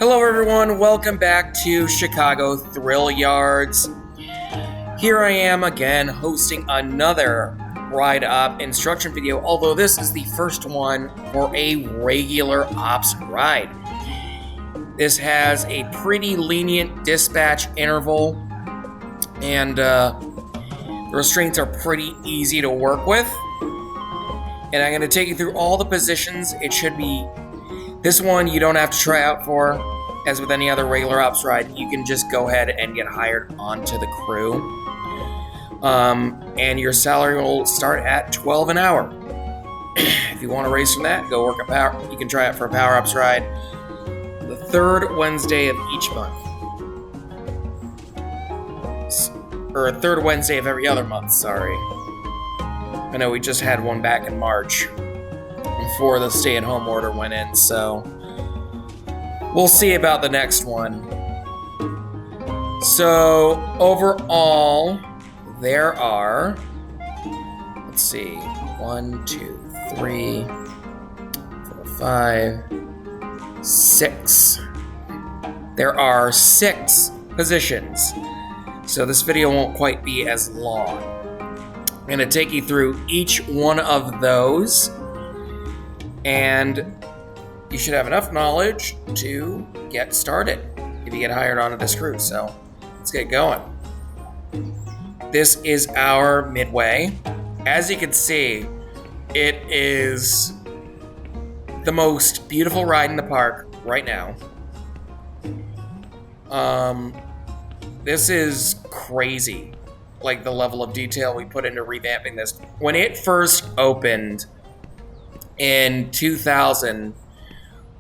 Hello everyone, welcome back to Chicago Thrill Yards. Here I am again hosting another Ride Up instruction video, although this is the first one for a regular ops ride. This has a pretty lenient dispatch interval, and the restraints are pretty easy to work with. And I'm going to take you through all the positions. It should be this one you don't have to try out for. As with any other regular ops ride, you can just go ahead and get hired onto the crew. And your salary will start at $12 an hour. If you want to raise from that, go work a power. You can try it for a power ups ride the third Wednesday of each month. Or third Wednesday of every other month, sorry. I know we just had one back in March before the stay-at-home order went in, so we'll see about the next one. So, overall, there are, let's see, 1, 2, 3, 4, 5, 6. There are 6 positions. So this video won't quite be as long. I'm going to take you through each one of those, and you should have enough knowledge to get started if you get hired onto this crew. So let's get going. This is our midway. As you can see, it is the most beautiful ride in the park right now. This is crazy, like the level of detail we put into revamping this. When it first opened in 2000,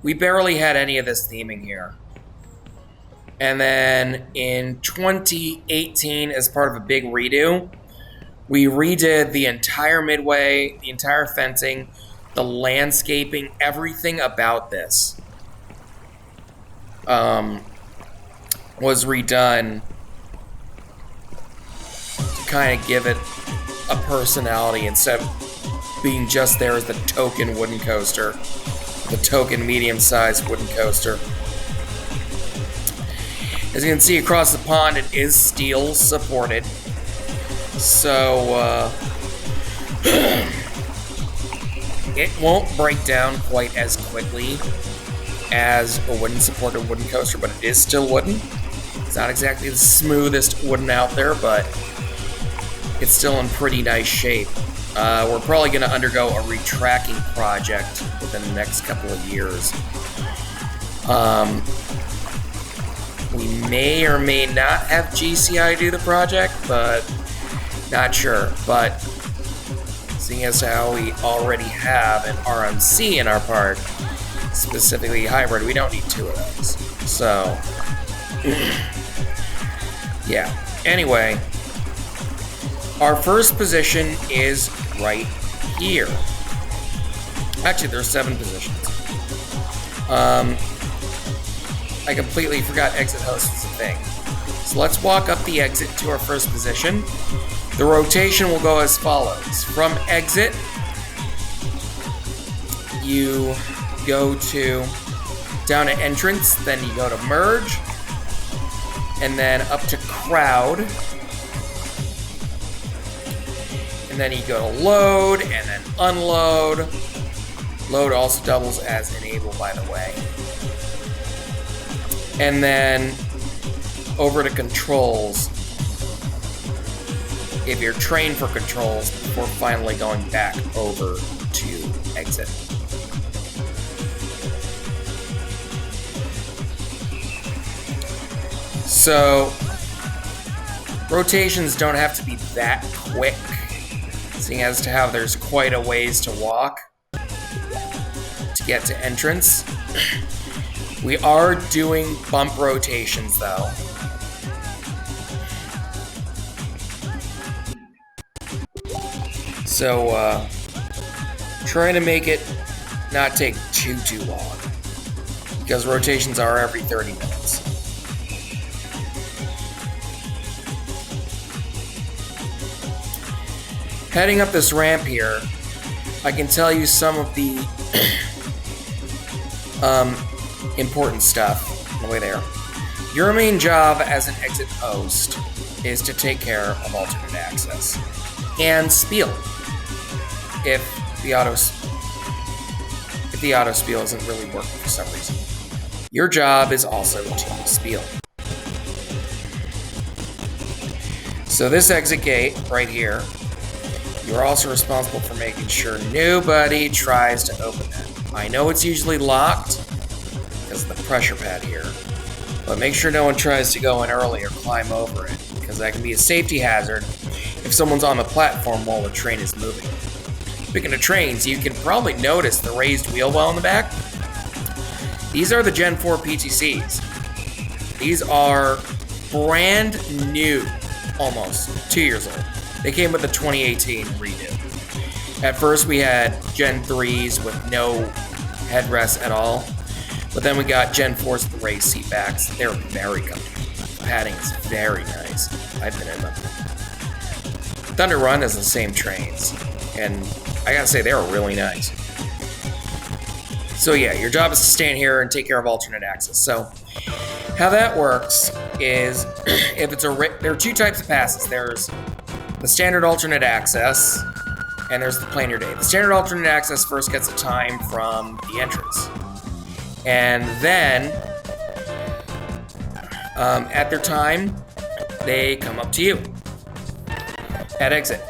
we barely had any of this theming here. And then in 2018, as part of a big redo, we redid the entire midway, the entire fencing, the landscaping, everything about this was redone to kind of give it a personality instead of being just there as the token wooden coaster. The token medium-sized wooden coaster. As you can see across the pond, it is steel supported. So, it won't break down quite as quickly as a wooden supported wooden coaster, but it is still wooden. It's not exactly the smoothest wooden out there, but it's still in pretty nice shape. We're probably going to undergo a retracking project within the next couple of years. We may or may not have GCI do the project, but not sure. But seeing as how we already have an RMC in our park, specifically hybrid, we don't need 2 of those. So, yeah. Anyway, our first position is right here. Actually, there's 7 positions. I completely forgot exit host was a thing. So let's walk up the exit to our first position. The rotation will go as follows. From exit, you go down to entrance, then you go to merge, and then up to crowd. And then you go to load, and then unload. Load also doubles as enable, by the way. And then over to controls, if you're trained for controls, before finally going back over to exit. So, rotations don't have to be that quick, seeing as to how there's quite a ways to walk to get to entrance. We are doing bump rotations, though. So, trying to make it not take too long, because rotations are every 30 minutes. Heading up this ramp here, I can tell you some of the important stuff. the way there. Your main job as an exit post is to take care of alternate access and spiel. If the auto spiel isn't really working for some reason, your job is also to spiel. So this exit gate right here, you're also responsible for making sure nobody tries to open that. I know it's usually locked because of the pressure pad here, but make sure no one tries to go in early or climb over it, because that can be a safety hazard if someone's on the platform while the train is moving. Speaking of trains, you can probably notice the raised wheel well in the back. These are the Gen 4 PTCs. These are brand new, almost 2 years old. They came with the 2018 redo. At first we had Gen 3s with no headrest at all, but then we got Gen 4s with the raised seat backs. They're very comfortable. The padding is very nice. I've been in them. Thunder Run has the same trains, and I gotta say, they are really nice. So yeah, your job is to stand here and take care of alternate access. So how that works is, if it's there are two types of passes. There's the standard alternate access, and there's the plan your day. The standard alternate access first gets a time from the entrance, and then at their time, they come up to you at exit.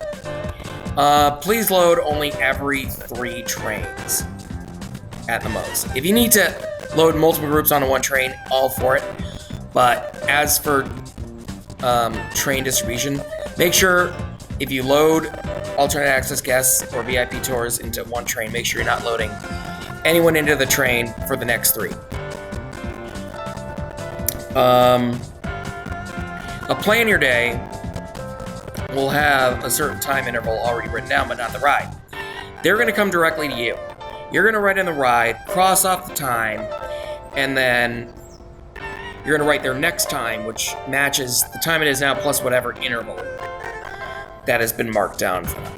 Please load only every 3 trains at the most. If you need to load multiple groups onto one train, all for it. But as for train distribution, make sure if you load alternate access guests or VIP tours into one train, make sure you're not loading anyone into the train for the next 3. A plan your day will have a certain time interval already written down, but not the ride. They're going to come directly to you. You're going to write in the ride, cross off the time, and then you're going to write their next time, which matches the time it is now plus whatever interval that has been marked down for them.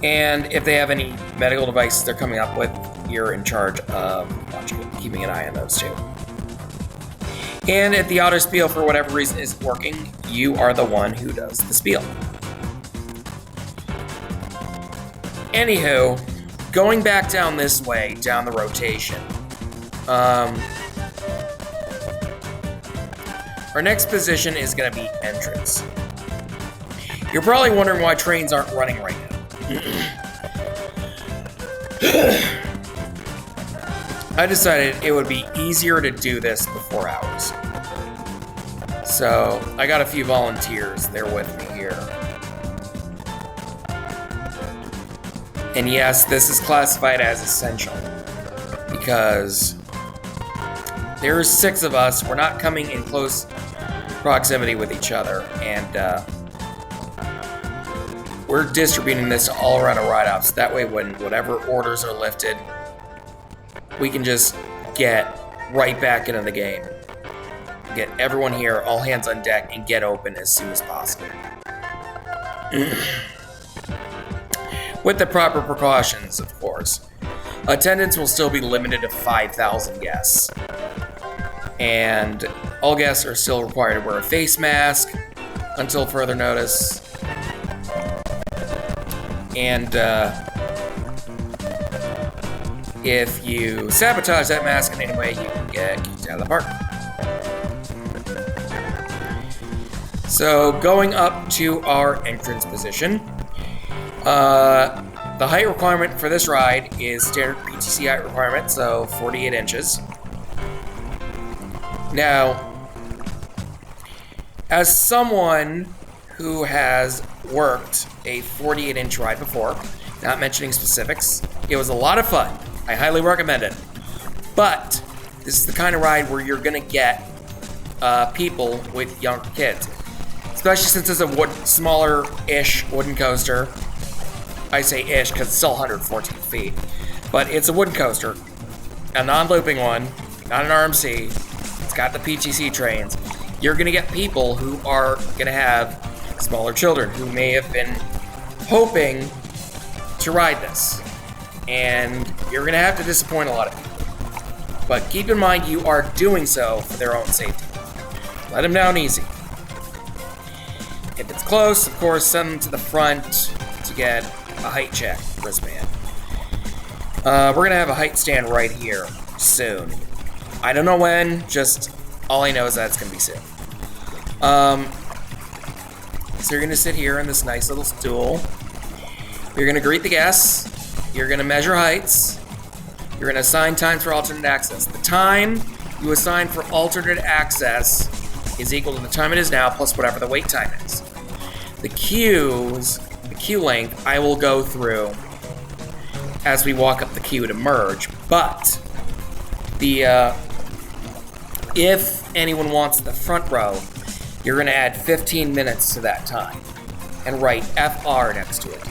And if they have any medical devices they're coming up with, you're in charge of keeping an eye on those too. And if the auto spiel for whatever reason isn't working, you are the one who does the spiel. Anywho, going back down this way, down the rotation, our next position is going to be entrance. You're probably wondering why trains aren't running right now. I decided it would be easier to do this before hours. So I got a few volunteers there with me here. And yes, this is classified as essential because there's 6 of us. We're not coming in close proximity with each other, and we're distributing this all around our ride-offs. That way, when whatever orders are lifted, we can just get right back into the game. Get everyone here, all hands on deck, and get open as soon as possible. With the proper precautions, of course. Attendance will still be limited to 5,000 guests. And all guests are still required to wear a face mask until further notice. And if you sabotage that mask in any way, you can get kicked out of the park. So going up to our entrance position, the height requirement for this ride is standard PTC height requirement, so 48 inches. Now, as someone who has worked a 48-inch ride before, not mentioning specifics, it was a lot of fun. I highly recommend it. But this is the kind of ride where you're going to get people with younger kids. Especially since it's a smaller-ish wooden coaster. I say ish because it's still 114 feet. But it's a wooden coaster. A non-looping one, not an RMC. It's got the PTC trains. You're going to get people who are going to have smaller children who may have been hoping to ride this. and you're going to have to disappoint a lot of people. But keep in mind, you are doing so for their own safety. Let them down easy. If it's close, of course, send them to the front to get a height check wristband. We're going to have a height stand right here soon. I don't know when, just all I know is that it's going to be soon. So you're going to sit here in this nice little stool. You're going to greet the guests. You're going to measure heights. You're going to assign times for alternate access. The time you assign for alternate access is equal to the time it is now plus whatever the wait time is. The queue length, I will go through as we walk up the queue to merge, but if anyone wants the front row, you're going to add 15 minutes to that time and write FR next to it.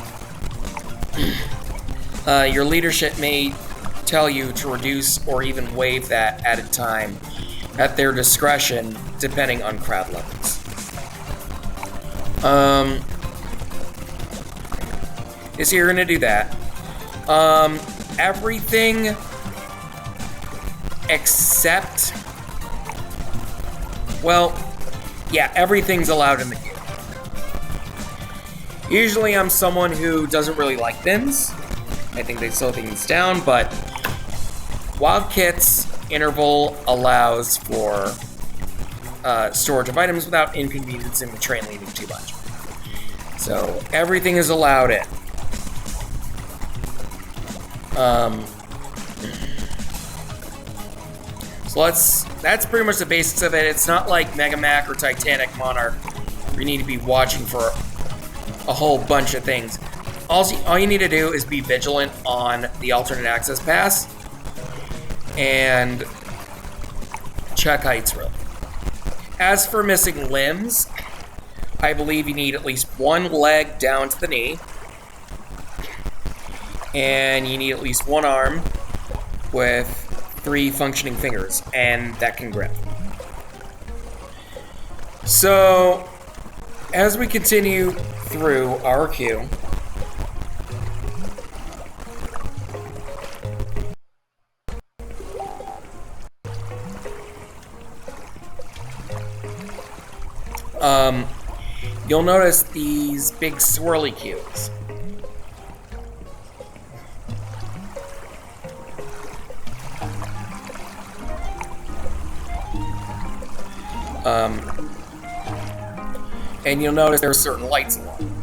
Your leadership may tell you to reduce or even waive that added time at their discretion, depending on crowd levels. So you're going to do that. Everything except, well, yeah, everything's allowed in the queue. Usually I'm someone who doesn't really like bins. I think they slow things down, but Wildkit's interval allows for storage of items without inconveniencing the train leaving too much. So everything is allowed in. So that's pretty much the basics of it. It's not like Mega Mac or Titanic Monarch where you need to be watching for a whole bunch of things. All you need to do is be vigilant on the alternate access pass and check heights really. As for missing limbs, I believe you need at least one leg down to the knee, and you need at least one arm with 3 functioning fingers, and that can grip. So, as we continue through our queue, you'll notice these big swirly queues. And you'll notice there are certain lights along.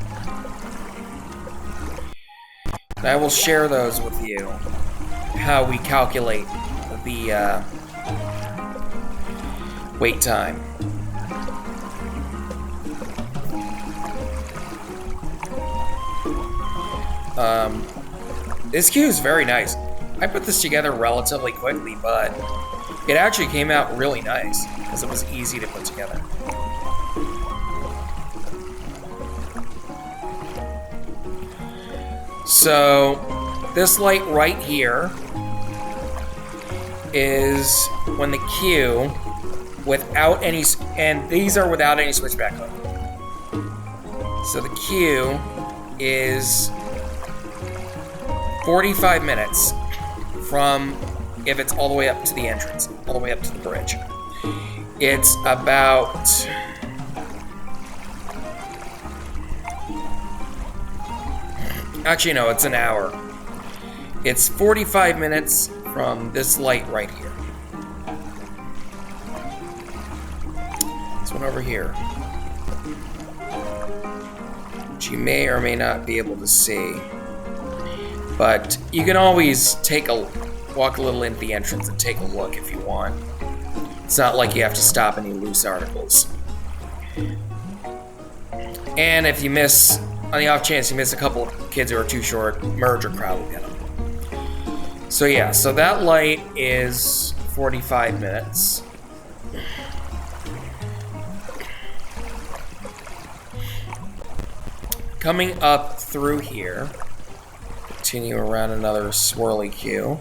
And I will share those with you, how we calculate the wait time. This queue is very nice. I put this together relatively quickly, but it actually came out really nice because it was easy to put together. So this light right here is when the queue without any, and these are without any switchback hook. So the queue is 45 minutes from if it's all the way up to the entrance, all the way up to the bridge. It's about actually no, it's an hour. It's 45 minutes from this light right here. This one over here, which you may or may not be able to see. But you can always walk a little into the entrance and take a look if you want. It's not like you have to stop any loose articles. And if you miss, on the off chance you miss a couple of kids who are too short, merge or crowd will get them. So yeah, so that light is 45 minutes. Coming up through here, continue around another swirly queue.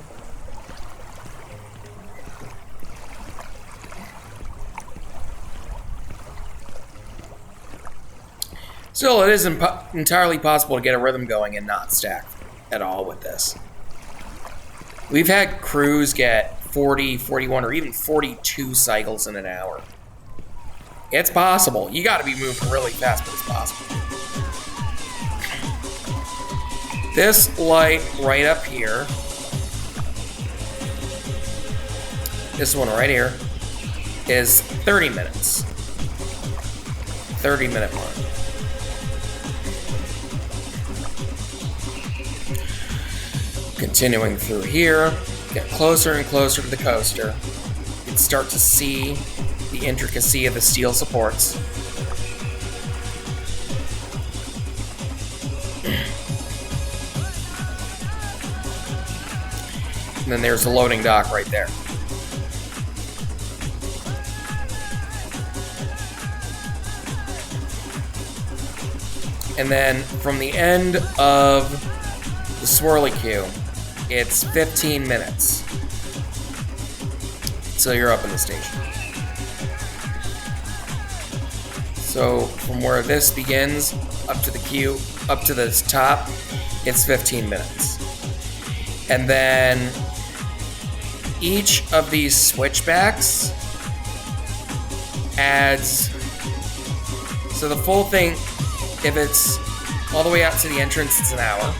Still, it is entirely possible to get a rhythm going and not stack at all with this. We've had crews get 40, 41, or even 42 cycles in an hour. It's possible. You got to be moving really fast, but it's possible. This light right up here, this one right here, is 30 minutes. 30-minute mark. Continuing through here, get closer and closer to the coaster. You can start to see the intricacy of the steel supports. And then there's the loading dock right there. And then from the end of the swirly queue, it's 15 minutes. So you're up in the station. So from where this begins up to the queue, up to the top, it's 15 minutes. And then each of these switchbacks adds, so the full thing, if it's all the way out to the entrance, it's an hour.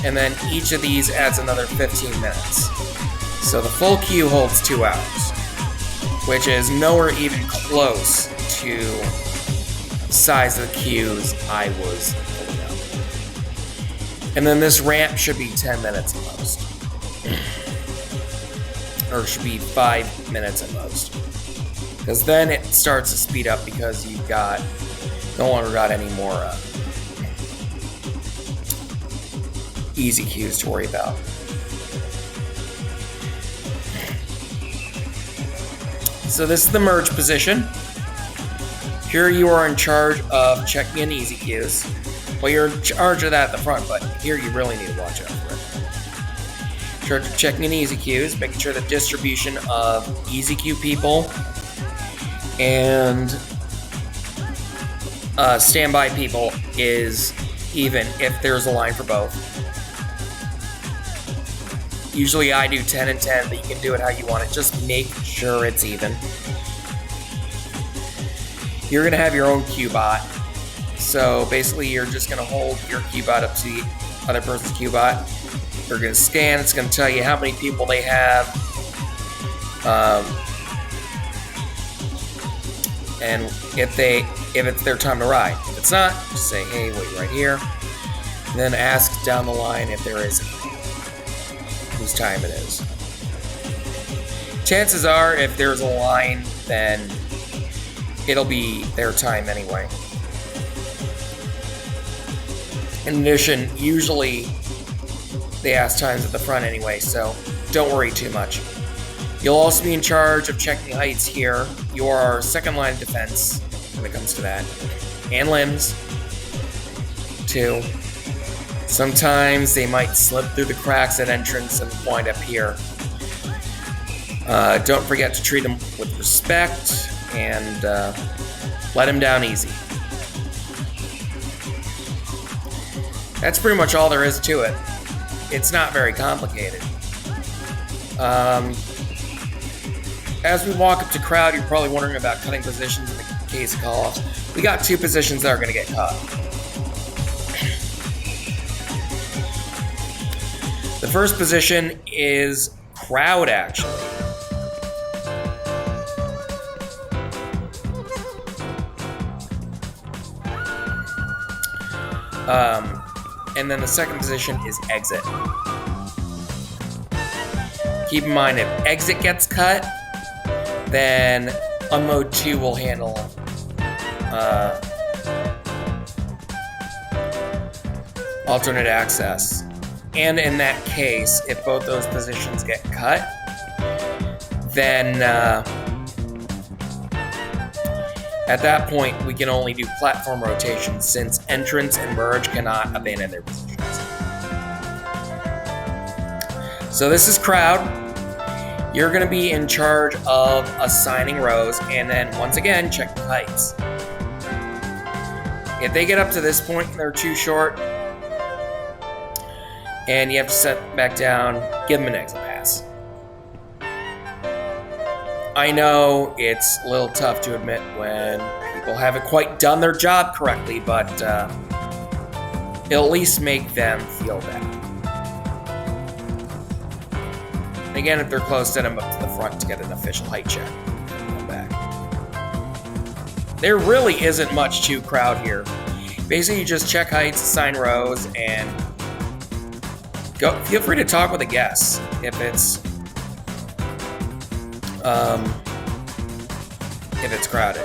And then each of these adds another 15 minutes. So the full queue holds 2 hours, which is nowhere even close to the size of the queues I was pulling up. And then this ramp should be 10 minutes at most. Or should be 5 minutes at most. Because then it starts to speed up because you've got no longer got any more easy queues to worry about. So this is the merge position. Here you are in charge of checking in easy queues. Well, you're in charge of that at the front, but here you really need to watch out for it. In charge of checking in easy queues, making sure the distribution of easy queue people and standby people is even if there's a line for both. Usually I do 10 and 10, but you can do it how you want it. Just make sure it's even. You're going to have your own queue bot. So basically you're just going to hold your queue bot up to the other person's queue bot. You're going to scan. It's going to tell you how many people they have. And if it's their time to ride. If it's not, just say, hey, wait right here. And then ask down the line if there is whose time it is. Chances are, if there's a line, then it'll be their time anyway. In addition, usually they ask times at the front anyway, so don't worry too much. You'll also be in charge of checking heights here. You are our second line of defense when it comes to that. And limbs, too. Sometimes they might slip through the cracks at entrance and wind up here. Don't forget to treat them with respect and let them down easy. That's pretty much all there is to it. It's not very complicated. As we walk up to crowd, you're probably wondering about cutting positions in the case of call-offs. We got 2 positions that are going to get cut. The first position is crowd, actually. And then the second position is exit. Keep in mind, if exit gets cut, then Unload 2 will handle alternate access. And in that case, if both those positions get cut, then at that point, we can only do platform rotations since entrance and merge cannot abandon their positions. So this is crowd. You're going to be in charge of assigning rows and then once again, check the heights. If they get up to this point and they're too short and you have to set back down, give them an exit pass. I know it's a little tough to admit when people haven't quite done their job correctly, but it'll at least make them feel better. And again, if they're close, send them up to the front to get an official height check. Come back. There really isn't much to crowd here. Basically, you just check heights, assign rows, and go. Feel free to talk with the guests if it's crowded.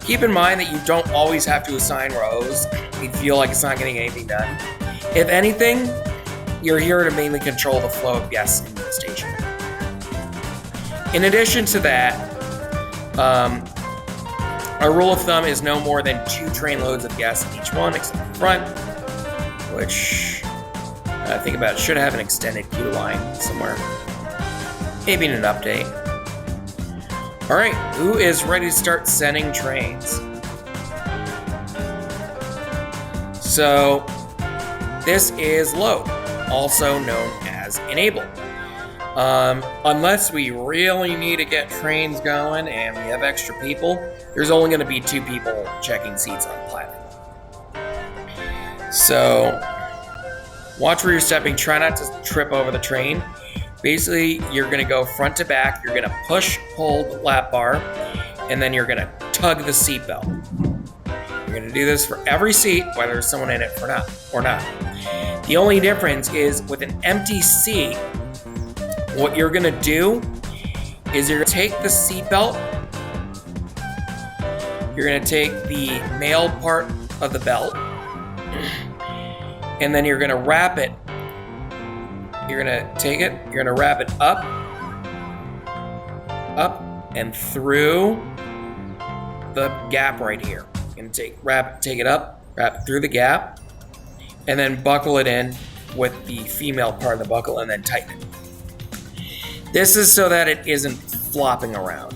Keep in mind that you don't always have to assign rows if you feel like it's not getting anything done. If anything, you're here to mainly control the flow of guests into the station. In addition to that, our rule of thumb is no more than 2 train loads of guests in each one, except the front, which I think about it, should have an extended queue line somewhere. Maybe in an update. Alright, who is ready to start sending trains? So, this is load, also known as enable. Unless we really need to get trains going and we have extra people, there's only going to be 2 people checking seats on the platform. So, watch where you're stepping. Try not to trip over the train. Basically, you're going to go front to back. You're going to push, hold the lap bar, and then you're going to tug the seat belt. You're going to do this for every seat, whether there's someone in it or not. The only difference is with an empty seat, what you're going to do is you're going to take the seat belt, you're going to take the male part of the belt, and then you're going to wrap it. You're going to take it, you're going to wrap it up, and through the gap right here. You're going to take it up, wrap it through the gap, and then buckle it in with the female part of the buckle, and then tighten it. This is so that it isn't flopping around.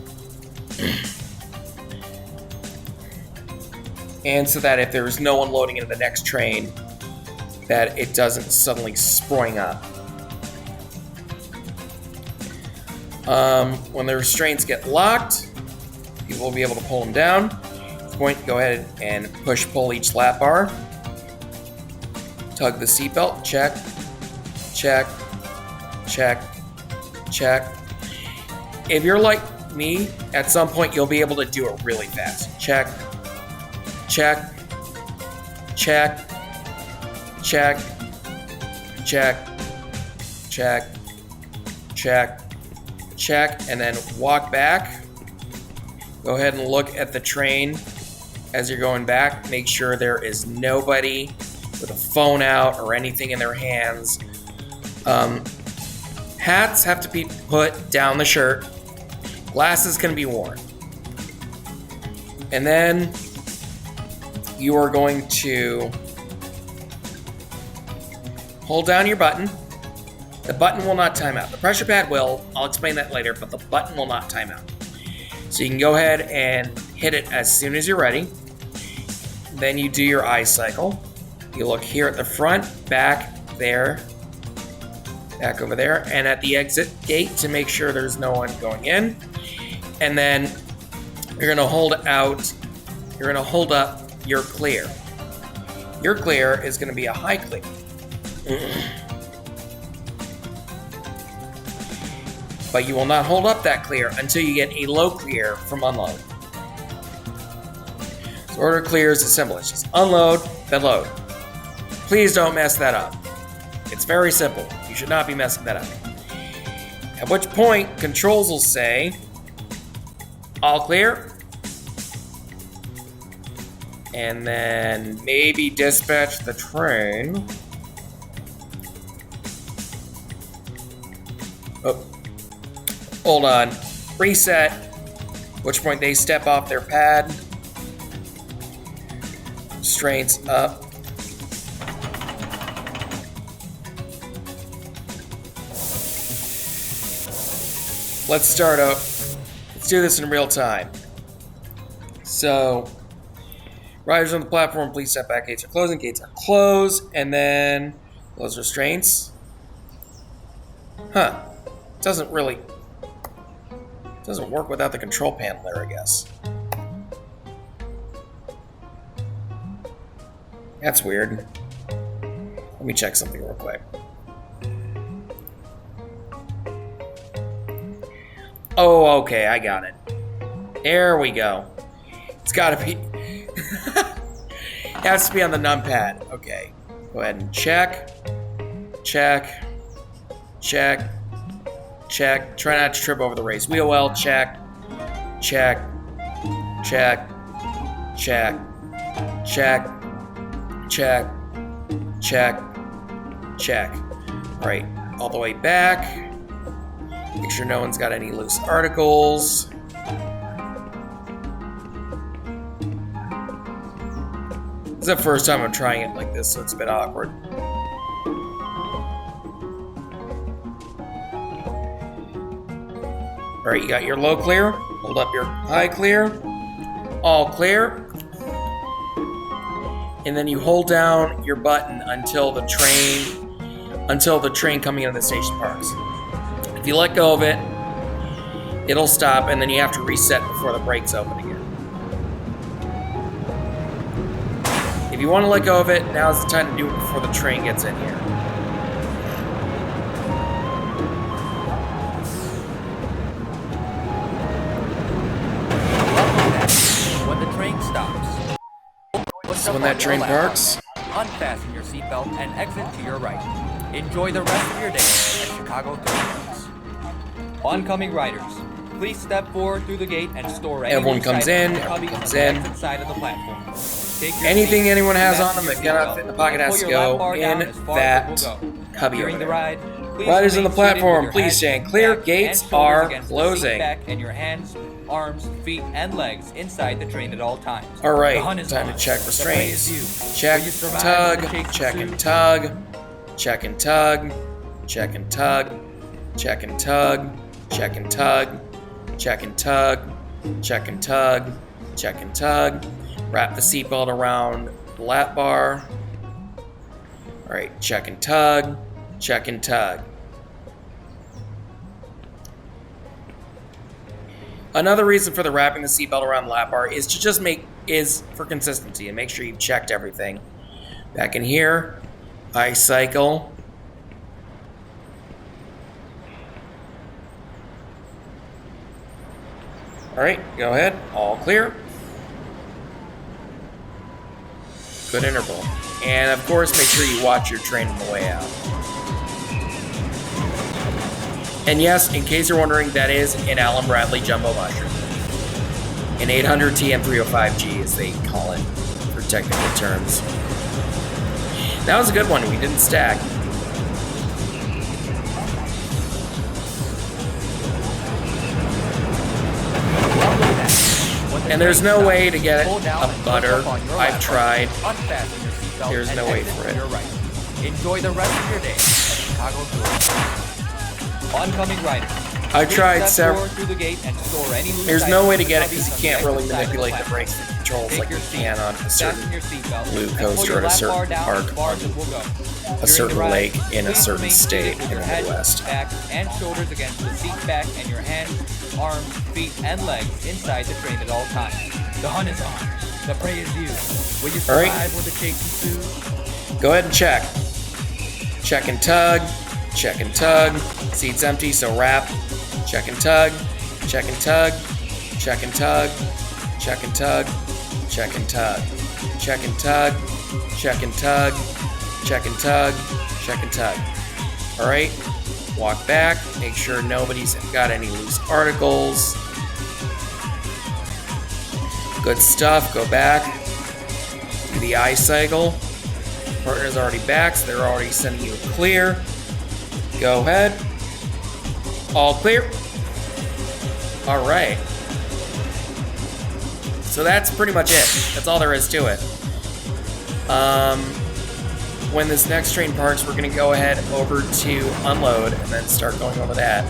And so that if there's no one loading into the next train, that it doesn't suddenly spring up. When the restraints get locked, you will be able to pull them down. At this point, go ahead and push-pull each lap bar. Tug the seatbelt. Check, check, check, check. If you're like me, at some point you'll be able to do it really fast. Check, check, check, check, check, check, check, check, and then walk back. Go ahead and look at the train as you're going back. Make sure there is nobody with a phone out or anything in their hands. Hats have to be put down the shirt. Glasses can be worn. And then you are going to hold down your button. The button will not time out. The pressure pad will. I'll explain that later, but the button will not time out. So you can go ahead and hit it as soon as you're ready. Then you do your eye cycle. You look here at the front, back there, back over there, and at the exit gate to make sure there's no one going in. And then you're going to hold up your clear. Your clear is going to be a high clear. But you will not hold up that clear until you get a low clear from unload. So order clear is as simple as just unload, then load. Please don't mess that up. It's very simple. You should not be messing that up. At which point, controls will say, all clear. And then maybe dispatch the train. Oh. Hold on. Reset. At which point they step off their pad. Restraints up. Let's start up. Let's do this in real time. So, riders on the platform, please step back. Gates are closing. Gates are closed. And then Close restraints. Huh. Doesn't work without the control panel there, I guess. That's weird. Let me check something real quick. Oh, okay, I got it. There we go. It's gotta be... It has to be on the numpad. Okay. Go ahead and check. Check. Check. Check. Try not to trip over the race wheel well. Check. Check. Check. Check. Check. Check. Check. Check. Right. All the way back. Make sure no one's got any loose articles. This is the first time I'm trying it like this, so it's a bit awkward. Alright, you got your low clear. Hold up your high clear. All clear. And then you hold down your button until the train coming into the station parks. If you let go of it, it'll stop, and then you have to reset before the brakes open again. If you want to let go of it, now's the time to do it before the train gets in here. When the train stops, So when that train parks, unfasten your seatbelt and exit to your right. Enjoy the rest of your day at Chicago Terminals. Oncoming riders, please step forward through the gate and store any everyone comes in, side of the platform. Anything anyone has on them that cannot fit in the pocket has to go in that cubby over there. Riders on the platform, please stand clear. Gates are closing. And your hands, arms, feet, and legs inside the train at all times. All right, time to check restraints. Check, tug, check and tug, check and tug, check and tug, check and tug, check and tug, check and tug, check and tug, check and tug. Wrap the seatbelt around the lap bar. All right, check and tug, check and tug. Another reason for the wrapping the seatbelt around the lap bar is to just for consistency and make sure you've checked everything. Back in here, I cycle. All right, go ahead. All clear. Good interval. And of course, make sure you watch your train on the way out. And yes, in case you're wondering, that is an Allen Bradley Jumbo Mushroom. An 800 TM305G, as they call it, for technical terms. That was a good one. We didn't stack. And there's no way to get a butter. I've tried. There's no way for it. Enjoy the rest of your day. Chicago Tours. Oncoming riders. I've tried several. There's no way to get it because you can't really manipulate the brakes and controls like you can on a certain blue coaster at a certain park on a certain lake in a certain state in the Midwest. Back and shoulders against the seat back and your hands, arms, feet, and legs inside the train at all times. The hunt is on. The prey is you. Will you survive when the chase ensues? Go ahead and check. Check and tug. Check and tug. Seat's empty, so wrap. Check and tug. Check and tug. Check and tug. Check and tug. Check and tug. Check and tug. Check and tug. Check and tug. Check and tug. All right. Walk back. Make sure nobody's got any loose articles. Good stuff. Go back. Do the eye cycle. Partner's already back, so they're already sending you a clear. Go ahead. All clear. All right. So that's pretty much it. That's all there is to it. When this next train parks, we're going to go ahead over to unload and then start going over that.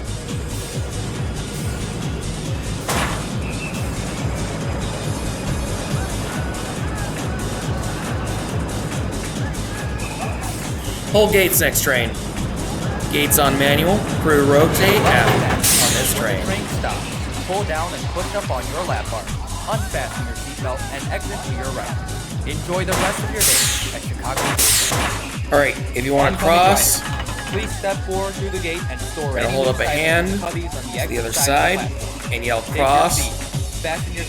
Hold gates next train. Gates on manual. Crew rotate on this train. When the train stops, pull down and push up on your lap bar. Unfasten your seatbelt and exit to your right. Enjoy the rest of your day at Chicago. Alright, if you want to cross, please step forward through the gate and store gotta hold up a hand to the other side and yell cross.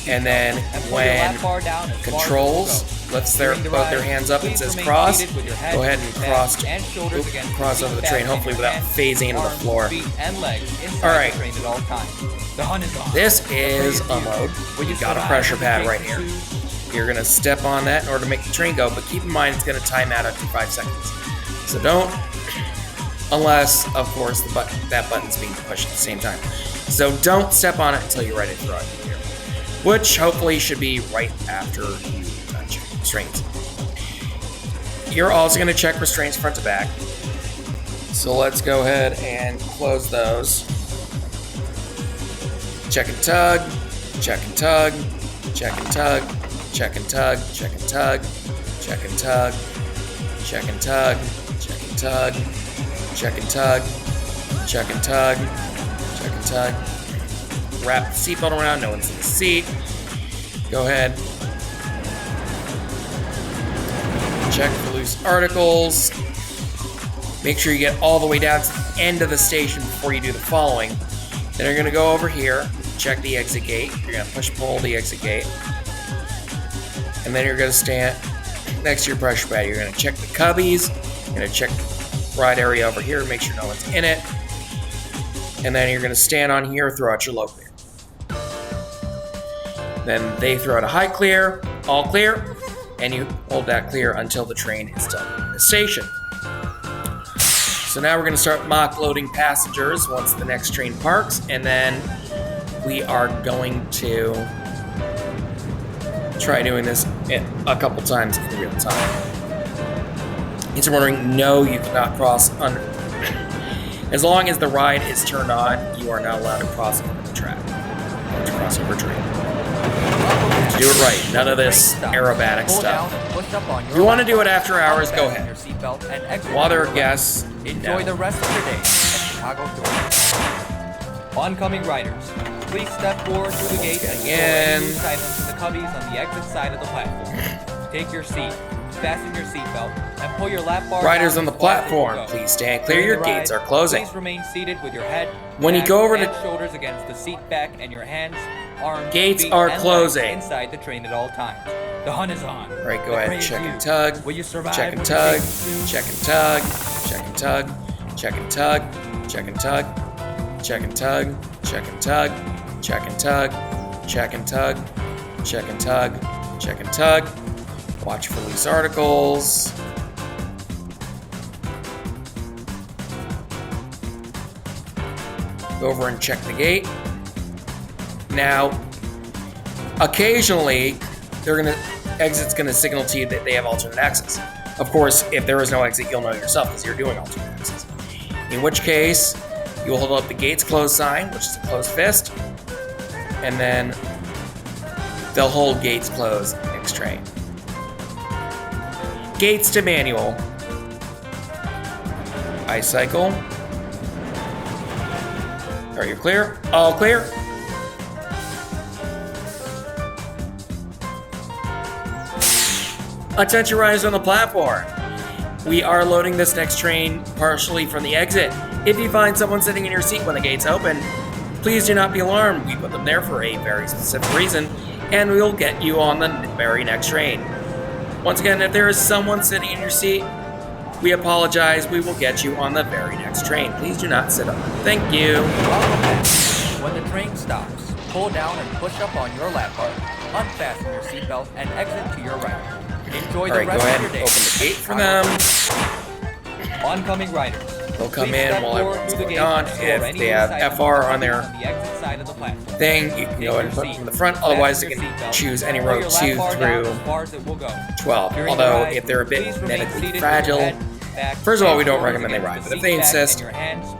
And then when controls lifts both their hands up and says cross, go ahead and cross over the train, hopefully without phasing into the floor. Alright, this is a mode where you've got a pressure pad right here. You're going to step on that in order to make the train go, but keep in mind it's going to time out after 5 seconds. So don't, unless, of course, that button's being pushed at the same time. So don't step on it until you're ready to throw it here, which hopefully should be right after you touch restraints. You're also going to check restraints front to back. So let's go ahead and close those. Check and tug, check and tug, check and tug, check and tug, check and tug, check and tug, check and tug, check and tug, check and tug, check and tug, check and tug. Wrap the seatbelt around, no one's in the seat. Go ahead. Check for loose articles. Make sure you get all the way down to the end of the station before you do the following. Then you're going to go over here, check the exit gate. You're going to push-pull the exit gate. And then you're going to stand next to your pressure pad. You're going to check the cubbies. You're going to check the ride area over here, make sure no one's in it. And then you're going to stand on here, throw out your low clear. Then they throw out a high clear, all clear, and you hold that clear until the train is done in the station. So now we're going to start mock loading passengers once the next train parks, and then we are going to try doing this a couple times in real time. If you're wondering, no, you cannot cross under. As long as the ride is turned on, you are not allowed to cross over the track. To cross over train. To do it right, none of this aerobatic stuff. If you want to do it after hours, go ahead. While there are guests, enjoy the rest of your day at Chicago Tour. Oncoming riders, please step forward through the gate and store any loose items in the cubbies on the exit side of the platform. Take your seat, fasten your seatbelt, and pull your lap bar. Riders on the platform, please stand clear. Your gates are closing. Please remain seated with your head, when you go over to shoulders against the seat back and your hands, arms, gates feet, are and closing legs inside the train at all times. The hunt is on. All right, go ahead. Check and tug. Will you survive? Check and tug. Check and tug. Check and tug. Check and tug. Check and tug. Check and tug. Check and tug. Check and tug. Check and tug. Check and tug. Check and tug. Watch for loose articles. Go over and check the gate. Now, occasionally, exit's gonna signal to you that they have alternate access. Of course, if there is no exit, you'll know yourself because you're doing alternate access. In which case, you will hold up the gates closed sign, which is a closed fist, and then they'll hold gates closed next train. Gates to manual. Ice cycle. Are you clear? All clear? Attention riders on the platform. We are loading this next train partially from the exit. If you find someone sitting in your seat when the gates open, please do not be alarmed. We put them there for a very specific reason, and we will get you on the very next train. Once again, if there is someone sitting in your seat, we apologize. We will get you on the very next train. Please do not sit up. Thank you. When the train stops, pull down and push up on your lap bar. Unfasten your seatbelt and exit to your right. Enjoy the rest of your day. Open the gate for them. Oncoming riders. They'll come in while everyone's going on. If they have FR on their thing, you can go ahead and put it from the front. Otherwise, you can choose any row 2 through 12. Although, if they're a bit medically fragile, first of all, we don't recommend they ride. But if they insist,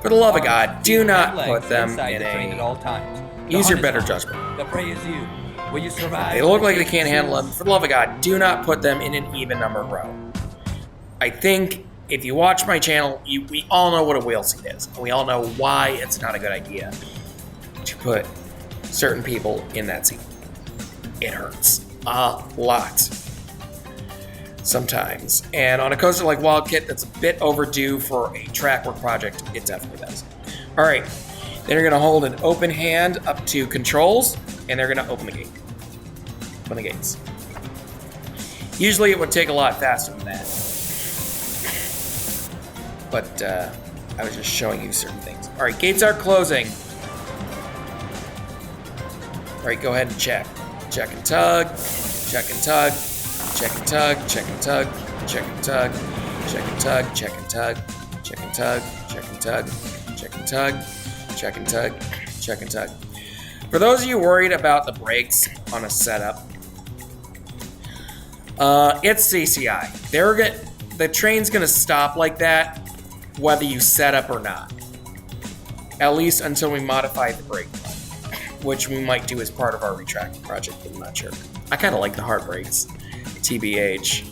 for the love of God, do not put them in a... Use your better judgment. The prey is you. Will you survive? They look like they can't handle them. For the love of God, do not put them in an even numbered row. I think if you watch my channel, we all know what a wheel seat is. And we all know why it's not a good idea to put certain people in that seat. It hurts a lot sometimes. And on a coaster like Wildkit that's a bit overdue for a track work project, it definitely does. All right, then you're gonna hold an open hand up to controls, and they're gonna open the gate. Open the gates. Usually it would take a lot faster than that. But I was just showing you certain things. All right, gates are closing. All right, go ahead and check. Check and tug, check and tug, check and tug, check and tug, check and tug, check and tug, check and tug, check and tug, check and tug, check and tug, check and tug, check and tug. For those of you worried about the brakes on a setup, it's CCI. The train's gonna stop like that whether you set up or not. At least until we modify the brake, which we might do as part of our retracting project, but I'm not sure. I kind of like the hard brakes, TBH.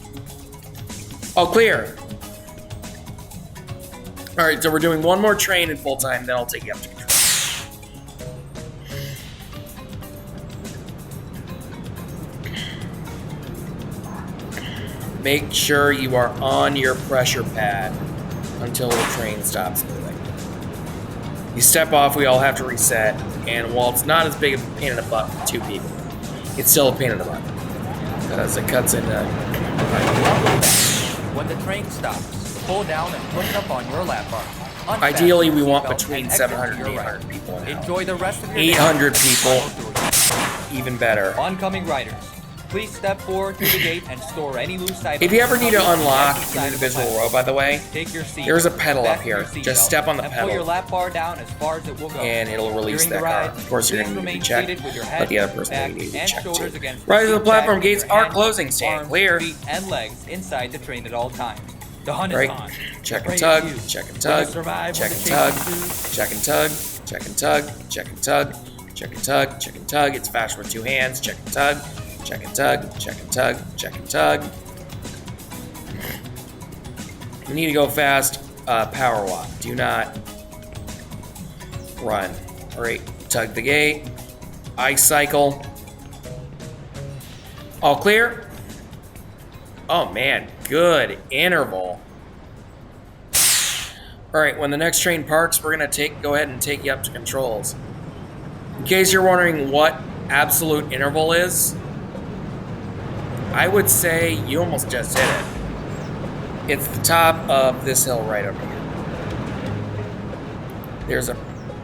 Oh, clear. All right, so we're doing one more train in full time, then I'll take you up to control. Make sure you are on your pressure pad until the train stops moving. You step off, we all have to reset, and while it's not as big of a pain in the butt for 2 people, it's still a pain in the butt because it cuts into. When the train stops, pull down and push up on your lap bar. Ideally, we want between 700 and 800 people now. Enjoy the rest of your 800 people, even better. Oncoming riders, please step forward through the gate and store any loose items. If you ever need to unlock an individual row, by the way, take your seat. There's a pedal up here. Just step on the pedal. Pull your lap bar down as far as it will go. And it'll release that car. Of course, you're going to need to check, but the other person will need to check too. Rise to the platform. Gates are closing. Stand clear. Feet and legs inside the train at all times. The hunt is on. Check and tug. Check and tug. Check and tug. Check and tug. Check and tug. Check and tug. Check and tug. Check and tug. It's faster with 2 hands. Check and tug. Check and tug, check and tug, check and tug. We need to go fast. Power walk. Do not run. All right, tug the gate. Ice cycle. All clear? Oh man, good interval. All right, when the next train parks, we're gonna go ahead and take you up to controls. In case you're wondering what absolute interval is, I would say you almost just hit it. It's the top of this hill right over here. There's a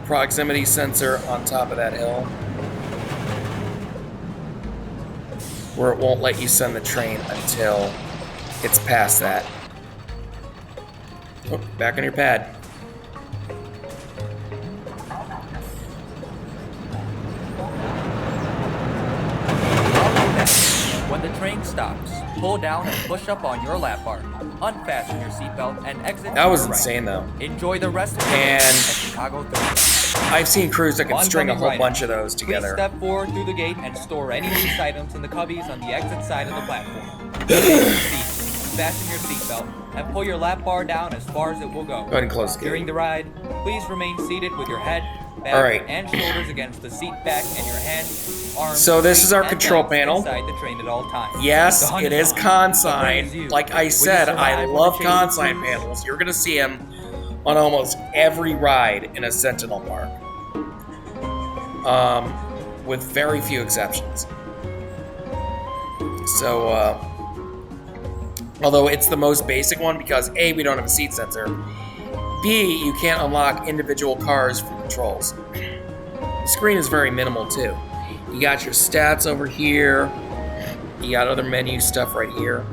proximity sensor on top of that hill where it won't let you send the train until it's past that. Oh, back on your pad. When the train stops, pull down and push up on your lap bar. Unfasten your seatbelt and exit. That was insane, though. Enjoy the rest of your day at Chicago 30. I've seen crews that can string a whole bunch of those together. Please step forward through the gate and store any loose items in the cubbies on the exit side of the platform. Fasten your seatbelt and pull your lap bar down as far as it will go. Go ahead and close the gate. During the ride, please remain seated with your head, back, and shoulders against the seat back and your hands, arms. So this is our control panel. Inside the train at all times. Yes, it is consign. Like I said, I love consign panels. You're gonna see them on almost every ride in a Sentinel Park, with very few exceptions. So, although it's the most basic one because A, we don't have a seat sensor. B, you can't unlock individual cars from controls. The screen is very minimal too. You got your stats over here. You got other menu stuff right here.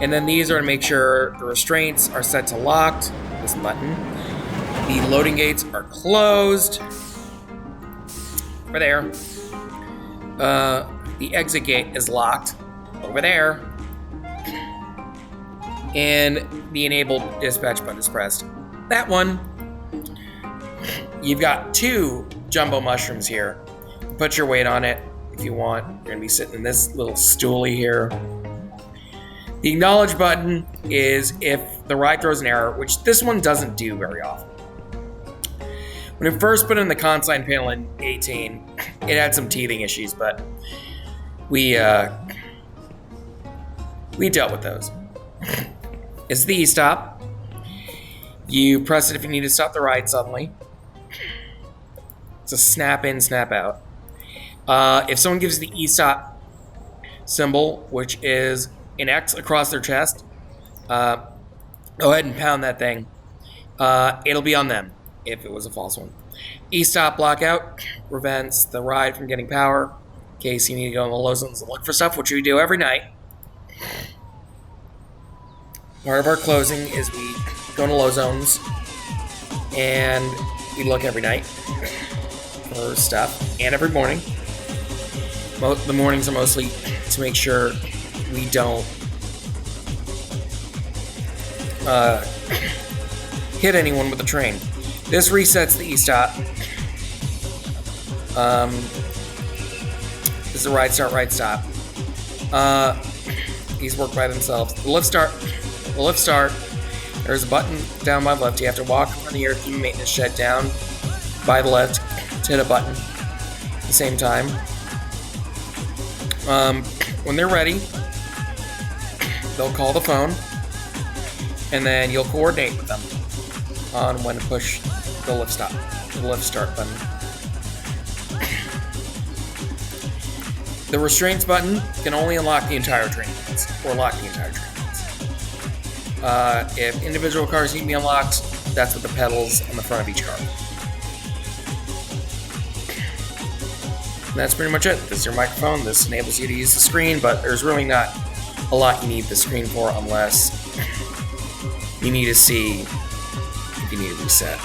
And then these are to make sure the restraints are set to locked, this button. The loading gates are closed. Over there. The exit gate is locked. Over there. And the enabled dispatch button is pressed. That one. You've got 2 jumbo mushrooms here. Put your weight on it if you want. You're gonna be sitting in this little stoolie here. The acknowledge button is if the ride throws an error, which this one doesn't do very often. When it first put in the consign panel in 18, it had some teething issues, but we dealt with those. It's the e-stop. You press it if you need to stop the ride suddenly. It's a snap in, snap out. If someone gives the e-stop symbol, which is an X across their chest, go ahead and pound that thing. It'll be on them if it was a false one. E-stop blockout prevents the ride from getting power in case you need to go in the low zones and look for stuff, which we do every night. Part of our closing is we go into low zones and we look every night for stuff, and every morning. The mornings are mostly to make sure we don't hit anyone with the train. This resets the e-stop. This is a ride start, ride stop. These work by themselves. The lift start. There's a button down by the left. You have to walk from the earth through the maintenance shed down by the left to hit a button at the same time. When they're ready, they'll call the phone, and then you'll coordinate with them on when to push the lift start button. The restraints button can only unlock the entire train or lock the entire train. If individual cars need to be unlocked, that's with the pedals on the front of each car. And that's pretty much it. This is your microphone. This enables you to use the screen, but there's really not a lot you need the screen for unless you need to see if you need to reset.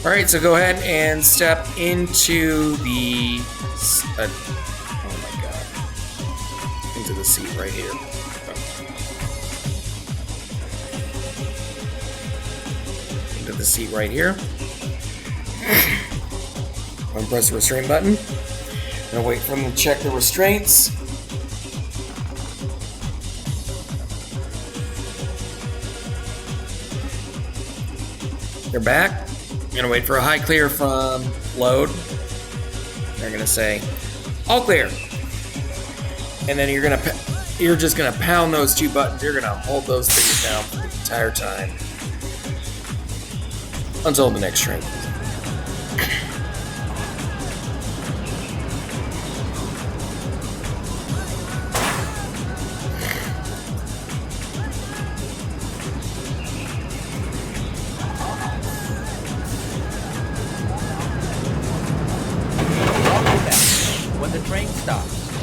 Alright, so go ahead and step into the oh my god. Into the seat right here. Into the seat right here. I'm going to press the restraint button. I'm going to wait for them to check the restraints. They're back. I'm going to wait for a high clear from load. They're going to say, all clear. And then you're just going to pound those two buttons. You're going to hold those things down for the entire time until the next train.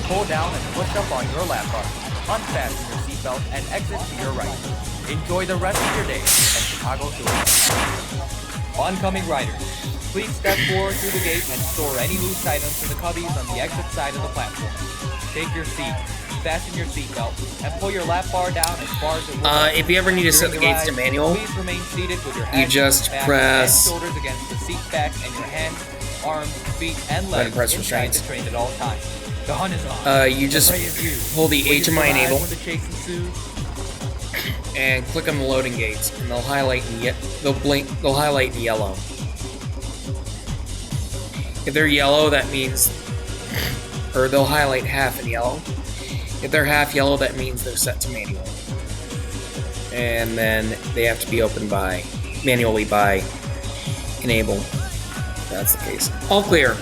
Pull down and push up on your lap bar. Unfasten your seatbelt and exit to your right. Enjoy the rest of your day at Chicago to Oncoming riders, please step forward through the gate and store any loose items in the cubbies on the exit side of the platform. Take your seat, fasten your seatbelt, and pull your lap bar down as far as it will. If you ever need to set the gates to manual, please remain seated with your hands, just press and shoulders against the seat back and your hands, arms, feet, and legs inside the train at all times. The hunt is on. You just hold the H on my enable and click on the loading gates, and they'll highlight they'll highlight in yellow. If they're yellow, that means, or they'll highlight half in yellow. If they're half yellow, that means they're set to manual, and then they have to be opened manually by enable. That's the case. All clear.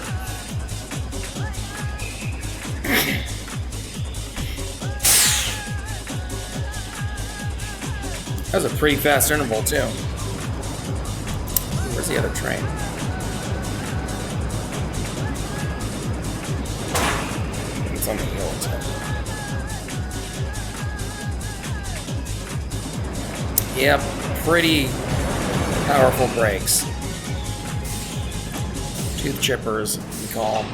That was a pretty fast interval, too. Where's the other train? It's on the hill. Yep, pretty powerful brakes. Tooth chippers, we call them.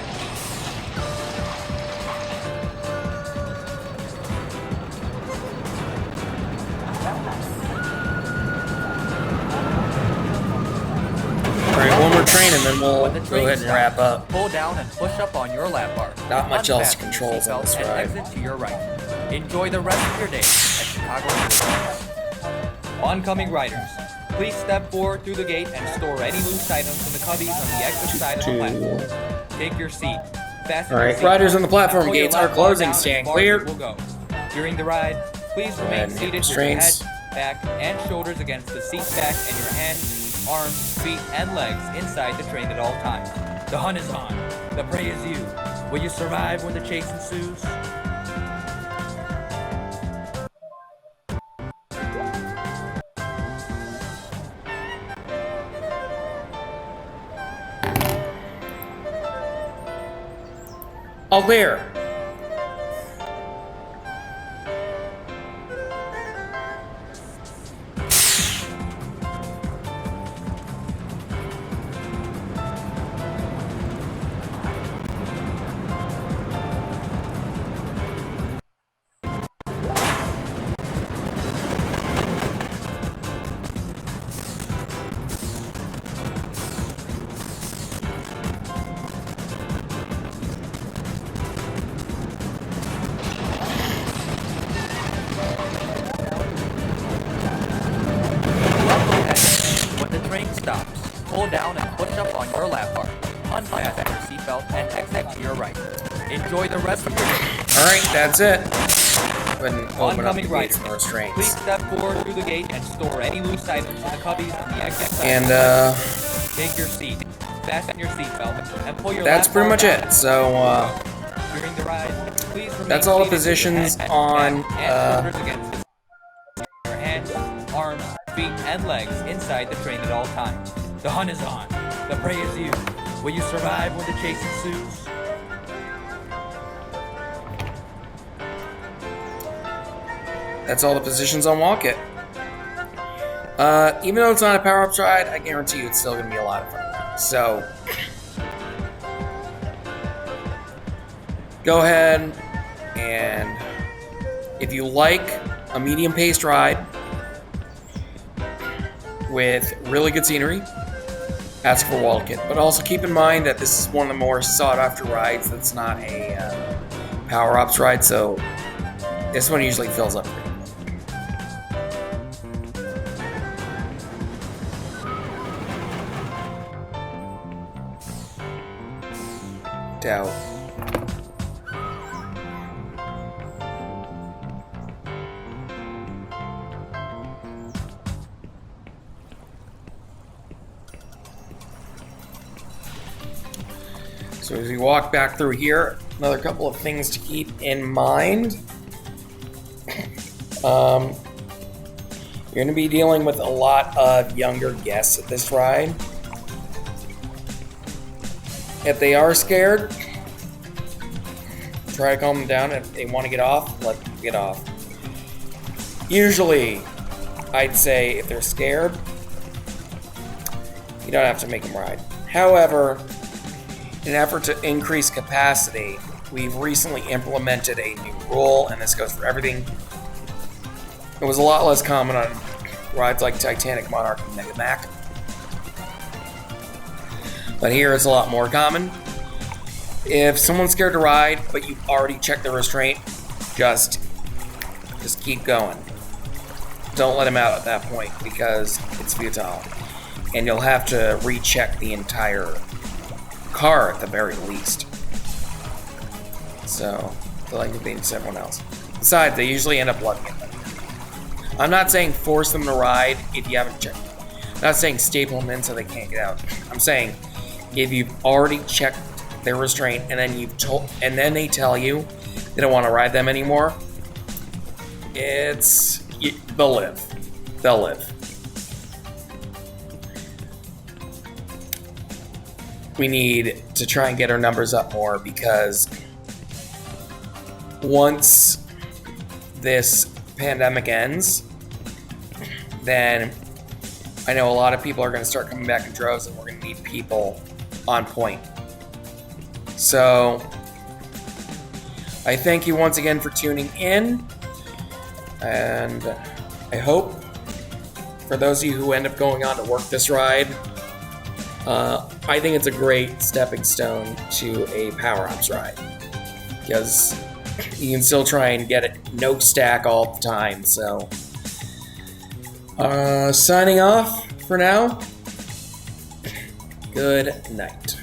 One more train and and then we'll When the go train ahead and wrap stops, up. pull down and push up on your lap bar. Not much else to Unfasten your controls on this seatbelt ride. and exit to your right. Enjoy the rest of your day at Chicago Restraints. Oncoming riders, please step forward through the gate and store any loose items in the cubbies on the exit side of the platform. Take your seat. Fasten your Alright, seatbelt, riders on the platform pull your gates are lap bar closing. down as Stand far as clear. it will go. During the ride, please remain And seated with your head, restraints. back, and shoulders against the seat back and your hands, arms, feet, and legs inside the train at all times. The hunt is on. The prey is you. Will you survive when the chase ensues? All clear. When the train stops, pull down and push up on your lap bar. Unfasten your seatbelt and exit to your right. Enjoy the rest of your day. Alright, that's it. Go ahead and open up the Oncoming gates riders, and the please restraints. step forward through the gate and store any loose items in the cubbies on the exit side. And Take your seat. Fasten your seatbelt and pull your that's lap pretty bar much down. it. So During the ride, please remain that's all the seated with your positions head, on back, and shoulders against the your hands, arms, feet, and legs inside the train at all times. The hunt is on. The prey is you. Will you survive when the chase ensues? that's all the positions on Wildkit. Even though it's not a power-up ride, I guarantee you it's still going to be a lot of fun. So, go ahead and if you like a medium-paced ride with really good scenery, ask for Wildkit. But also keep in mind that this is one of the more sought-after rides that's not a power-ups ride, so this one usually fills up pretty quick. Doubt. So as we walk back through here, another couple of things to keep in mind. You're going to be dealing with a lot of younger guests at this ride. If they are scared, try to calm them down. If they want to get off, let them get off. Usually, I'd say if they're scared, you don't have to make them ride. However, in an effort to increase capacity, we've recently implemented a new rule, and this goes for everything. It was a lot less common on rides like Titanic, Monarch, and Mega Mac. But here it's a lot more common. If someone's scared to ride, but you've already checked the restraint, just keep going. Don't let them out at that point because it's futile. And you'll have to recheck the entire car at the very least. So, they'll inconvenience everyone else. Besides, they usually end up lugging it. I'm not saying force them to ride if you haven't checked. I'm not saying staple them in so they can't get out. I'm saying if you've already checked their restraint and then they tell you they don't want to ride them anymore, they'll live. They'll live. We need to try and get our numbers up more because once this pandemic ends, then I know a lot of people are going to start coming back in droves and we're going to need people on point. So, I thank you once again for tuning in, and I hope for those of you who end up going on to work this ride, I think it's a great stepping stone to a power-ups ride. Because you can still try and get it no stack all the time, so. Signing off for now. Good night.